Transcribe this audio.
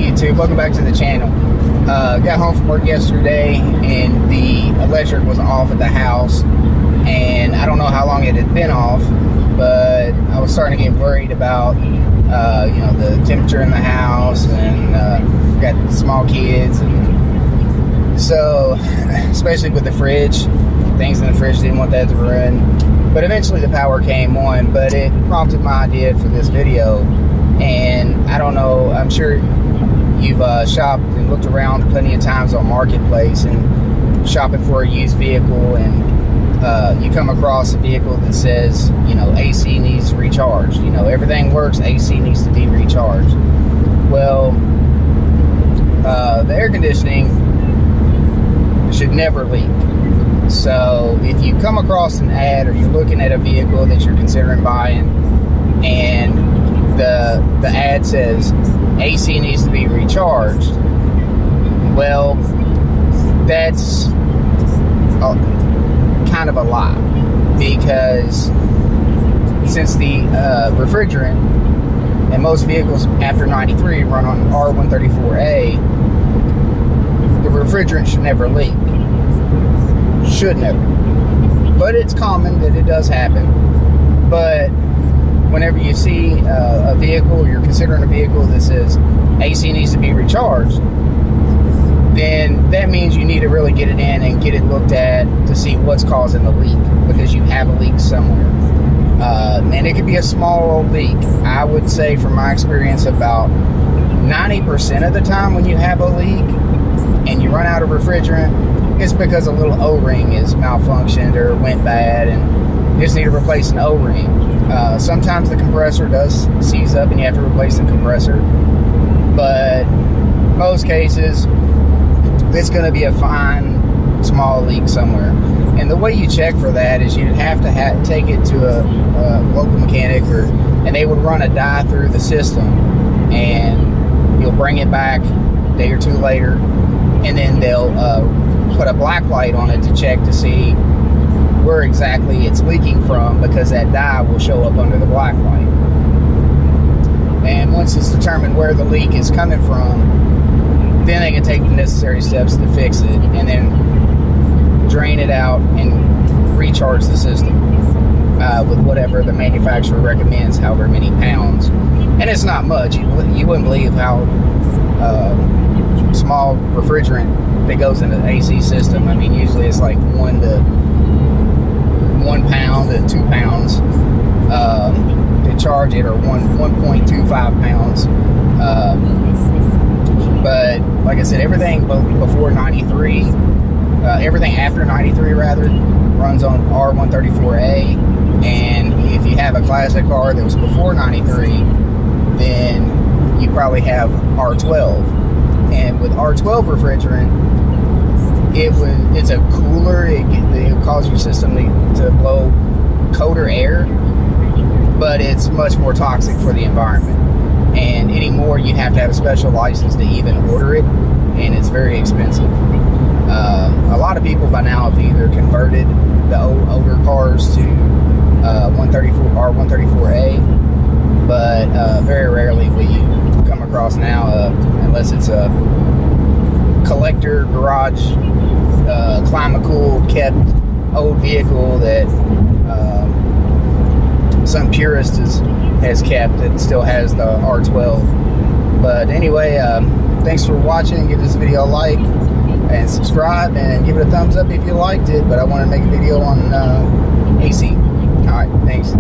YouTube, welcome back to the channel. Got home from work yesterday and the electric was off at the house, and I don't know how long it had been off, but I was starting to get worried about the temperature in the house, and got small kids, and so especially with the fridge, things in the fridge, didn't want that to run. But eventually the power came on, but it prompted my idea for this video. And I don't know, I'm sure you've shopped and looked around plenty of times on Marketplace and shopping for a used vehicle, and you come across a vehicle that says, AC needs recharged. Everything works, AC needs to be recharged. Well, the air conditioning should never leak. So if you come across an ad, or you're looking at a vehicle that you're considering buying, and the ad says AC needs to be recharged, well, that's kind of a lie, because since the refrigerant in most vehicles after 93 run on R134A, the refrigerant should never leak. Should never. But it's common that it does happen. But whenever you see a vehicle, you're considering a vehicle that says AC needs to be recharged, then that means you need to really get it in and get it looked at to see what's causing the leak, because you have a leak somewhere. And it could be a small leak. I would say, from my experience, about 90% of the time when you have a leak and you run out of refrigerant, it's because a little O-ring is malfunctioned or went bad, and you just need to replace an O-ring. Sometimes the compressor does seize up and you have to replace the compressor, but most cases it's going to be a fine small leak somewhere. And the way you check for that is you'd have to take it to a local mechanic, and they would run a dye through the system, and you'll bring it back a day or two later, and then they'll put a black light on it to check to see where exactly it's leaking from, because that dye will show up under the black light. And once it's determined where the leak is coming from, then they can take the necessary steps to fix it, and then drain it out and recharge the system with whatever the manufacturer recommends, however many pounds. And it's not much. You wouldn't believe how small refrigerant that goes into the AC system. I mean, usually it's like 1 pound to 2 pounds to charge it, or 1.25 pounds. But like I said, everything before 93, everything after 93 rather, runs on R134A. And if you have a classic car that was before 93, then you probably have R12. And with R12 refrigerant, it's a cooler. It causes your system to blow colder air, but it's much more toxic for the environment. And anymore, you have to have a special license to even order it, and it's very expensive. A lot of people by now have either converted the older cars to R134A, but very rarely will you come across now, unless it's a collector garage climate-cooled kept old vehicle that some purist has kept, that still has the R12. But anyway, thanks for watching. Give this video a like and subscribe, and give it a thumbs up if you liked it. But I want to make a video on AC. Alright, thanks.